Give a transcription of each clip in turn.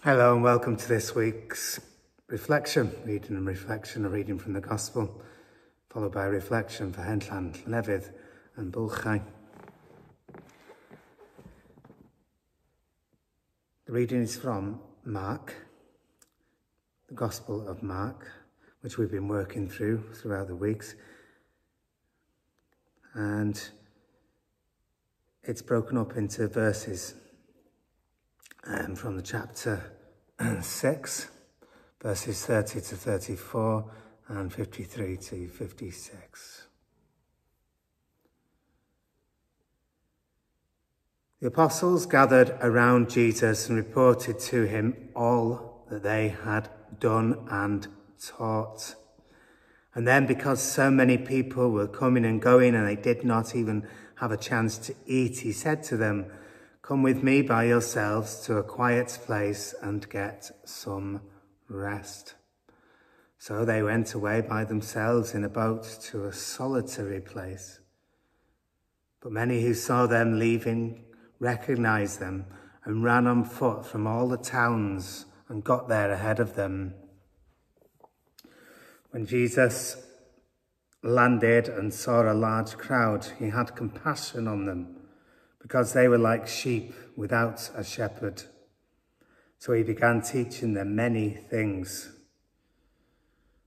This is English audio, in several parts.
Hello and welcome to this week's reflection, a reading from the Gospel, followed by a reflection for Henllan, Lefydd and Bwlchau. The reading is from Mark, the Gospel of Mark, which we've been working throughout the weeks. And it's broken up into verses from the chapter 6, verses 30 to 34 and 53 to 56. The apostles gathered around Jesus and reported to him all that they had done and taught. And then, because so many people were coming and going and they did not even have a chance to eat, he said to them, "Come with me by yourselves to a quiet place and get some rest." So they went away by themselves in a boat to a solitary place. But many who saw them leaving recognized them and ran on foot from all the towns and got there ahead of them. When Jesus landed and saw a large crowd, he had compassion on them, because they were like sheep without a shepherd. So he began teaching them many things.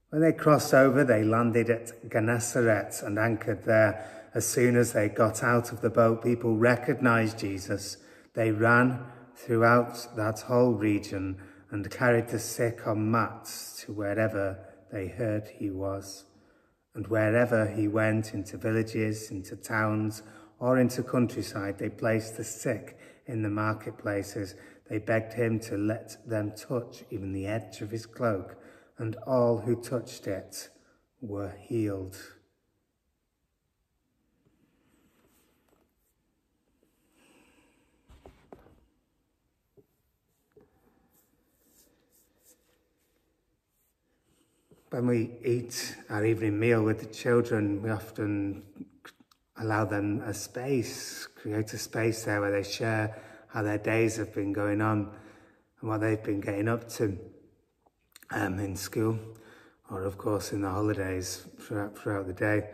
When they crossed over, they landed at Gennesaret and anchored there. As soon as they got out of the boat, people recognized Jesus. They ran throughout that whole region and carried the sick on mats to wherever they heard he was. And wherever he went, into villages, into towns, or into countryside, they placed the sick in the marketplaces. They begged him to let them touch even the edge of his cloak, and all who touched it were healed. When we eat our evening meal with the children, we often allow them a space, create a space there where they share how their days have been going on and what they've been getting up to in school, or of course in the holidays throughout the day.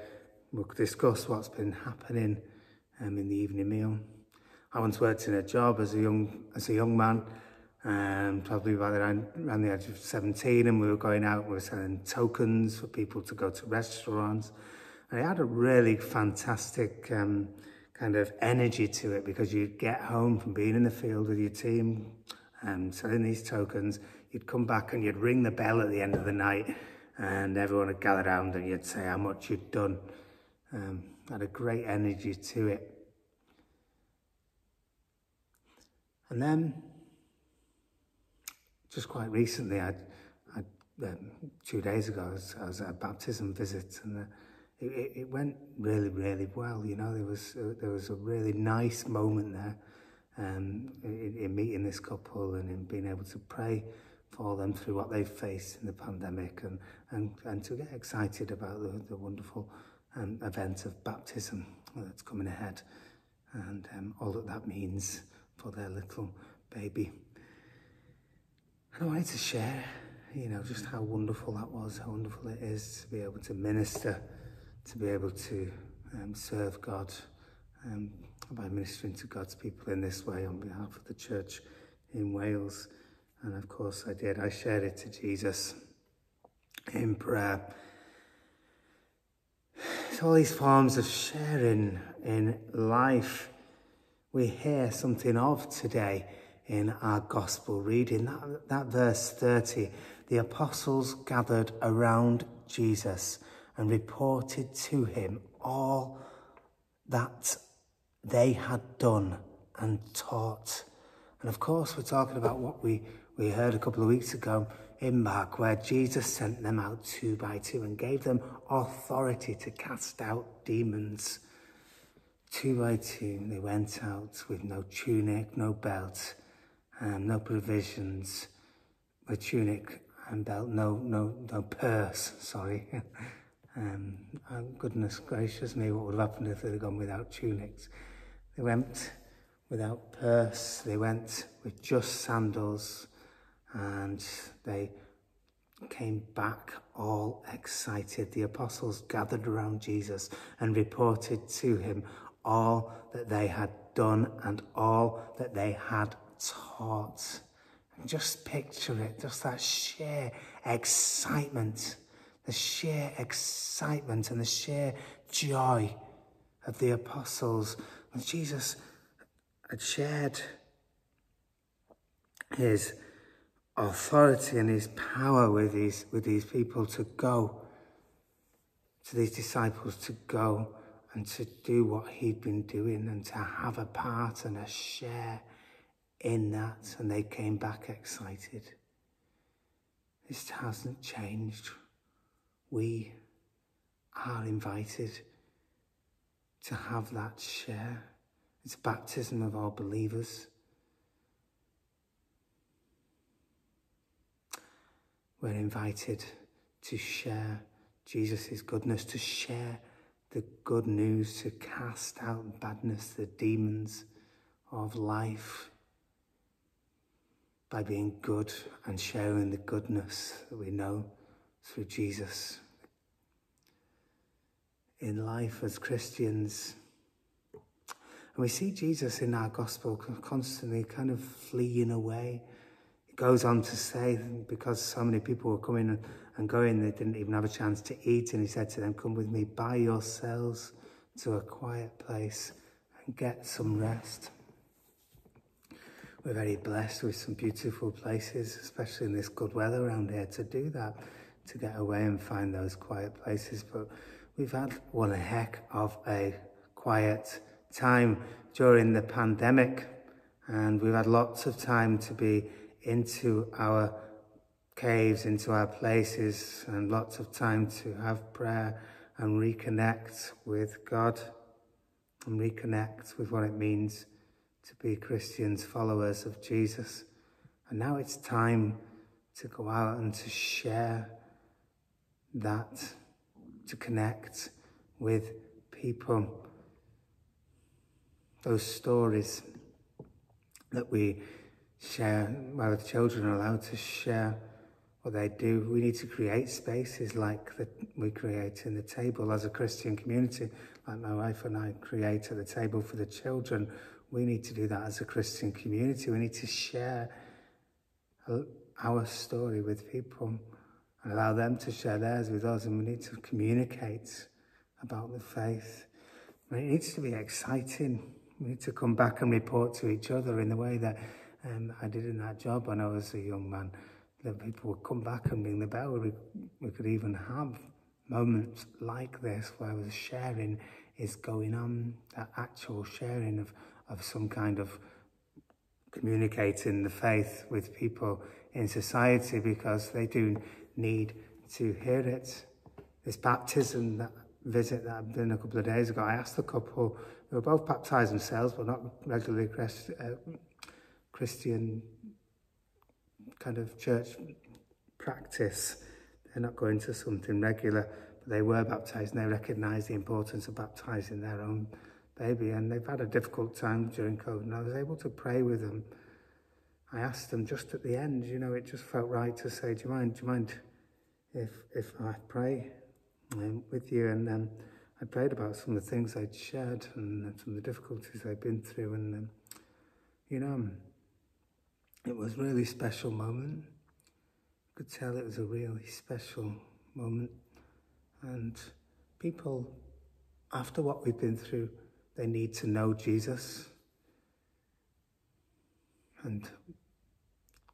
We'll discuss what's been happening in the evening meal. I once worked in a job as a young man, probably around the age of 17, and we were going out, we were selling tokens for people to go to restaurants. And it had a really fantastic kind of energy to it, because you'd get home from being in the field with your team selling these tokens, you'd come back and you'd ring the bell at the end of the night and everyone would gather around and you'd say how much you'd done. Had a great energy to it. And then, just quite recently, 2 days ago, I was at a baptism visit, and it went really, really well. You know, there was a really nice moment there in meeting this couple and in being able to pray for them through what they've faced in the pandemic, and to get excited about the wonderful event of baptism that's coming ahead, and all that means for their little baby. And I wanted to share, just how wonderful that was, how wonderful it is to be able to minister, to be able to serve God by ministering to God's people in this way on behalf of the church in Wales. And of course I did. I shared it to Jesus in prayer. So all these forms of sharing in life we hear something of today in our gospel reading. That verse 30, the apostles gathered around Jesus and reported to him all that they had done and taught. And of course, we're talking about what we heard a couple of weeks ago in Mark, where Jesus sent them out 2 by 2 and gave them authority to cast out demons. 2 by 2, they went out with no tunic, no belt, no provisions, with tunic and belt, no purse, sorry. Goodness gracious me, what would have happened if they'd have gone without tunics? They went without purse, they went with just sandals and they came back all excited. The apostles gathered around Jesus and reported to him all that they had done and all that they had taught. And just picture it, just that sheer excitement, the sheer excitement and the sheer joy of the apostles. And Jesus had shared his authority and his power with these people to go, to these disciples to go and to do what he'd been doing and to have a part and a share in that. And they came back excited. This hasn't changed. We are invited to have that share. It's baptism of all believers. We're invited to share Jesus' goodness, to share the good news, to cast out badness, the demons of life, by being good and sharing the goodness that we know through Jesus. In life as Christians, and we see Jesus in our gospel constantly kind of fleeing away. It goes on to say, because so many people were coming and going, they didn't even have a chance to eat. And he said to them, come with me by yourselves to a quiet place and get some rest. We're very blessed with some beautiful places, especially in this good weather around here, to do that, to get away and find those quiet places. But we've had one heck of a quiet time during the pandemic, and we've had lots of time to be into our caves, into our places, and lots of time to have prayer and reconnect with God and reconnect with what it means to be Christians, followers of Jesus. And now it's time to go out and to share that, to connect with people. Those stories that we share, where the children are allowed to share what they do. We need to create spaces like that we create in the table as a Christian community, like my wife and I create at the table for the children. We need to do that as a Christian community. We need to share our story with people and allow them to share theirs with us. And we need to communicate about the faith. And it needs to be exciting. We need to come back and report to each other in the way that I did in that job when I was a young man. That people would come back and ring the bell. We could even have moments like this where the sharing is going on, that actual sharing of some kind of communicating the faith with people in society, because they do need to hear it. This baptism, that visit that I've done a couple of days ago, I asked the couple, they were both baptised themselves, but not regularly Christian kind of church practice. They're not going to something regular, but they were baptised, and they recognised the importance of baptising their own baby. And they've had a difficult time during COVID, and I was able to pray with them. I asked them just at the end, you know, it just felt right to say, do you mind if I pray with you? And I prayed about some of the things they'd shared and some of the difficulties they'd been through. And, you know, it was a really special moment. I could tell it was a really special moment. And people, after what we've been through, they need to know Jesus. And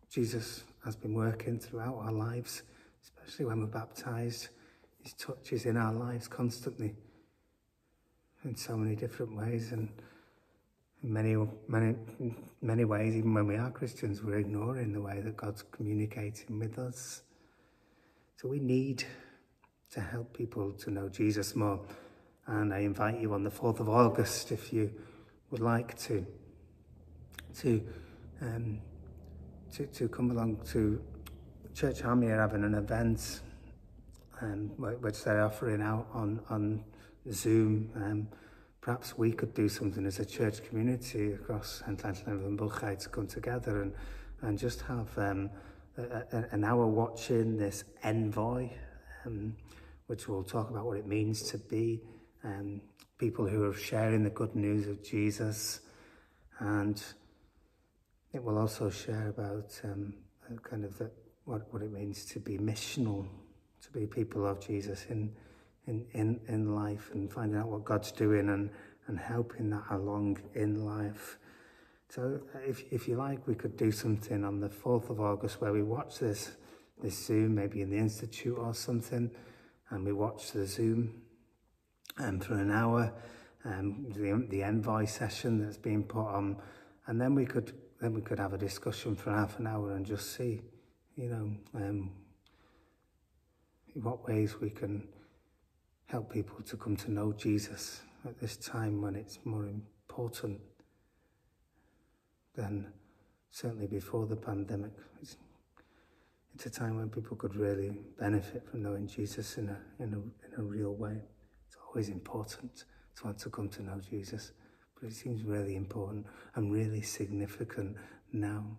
Jesus has been working throughout our lives, especially when we're baptised. His touch is in our lives constantly in so many different ways, and in many ways, even when we are Christians, we're ignoring the way that God's communicating with us. So we need to help people to know Jesus more. And I invite you on the 4th of August, if you would like to come along to Church Army are having an event which they're offering out on Zoom. Perhaps we could do something as a church community across Llangollen and Bulchai to come together and just have an hour watching this envoy, which will talk about what it means to be people who are sharing the good news of Jesus. And it will also share about what it means to be missional, to be people of Jesus in life, and finding out what God's doing and helping that along in life. So if you like, we could do something on the 4th of August where we watch this Zoom, maybe in the Institute or something, and we watch the Zoom for an hour, the envoy session that's being put on, and then we could have a discussion for half an hour and just see, in what ways we can help people to come to know Jesus at this time when it's more important than certainly before the pandemic. It's a time when people could really benefit from knowing Jesus in a real way. It's always important to want to come to know Jesus, but it seems really important and really significant now.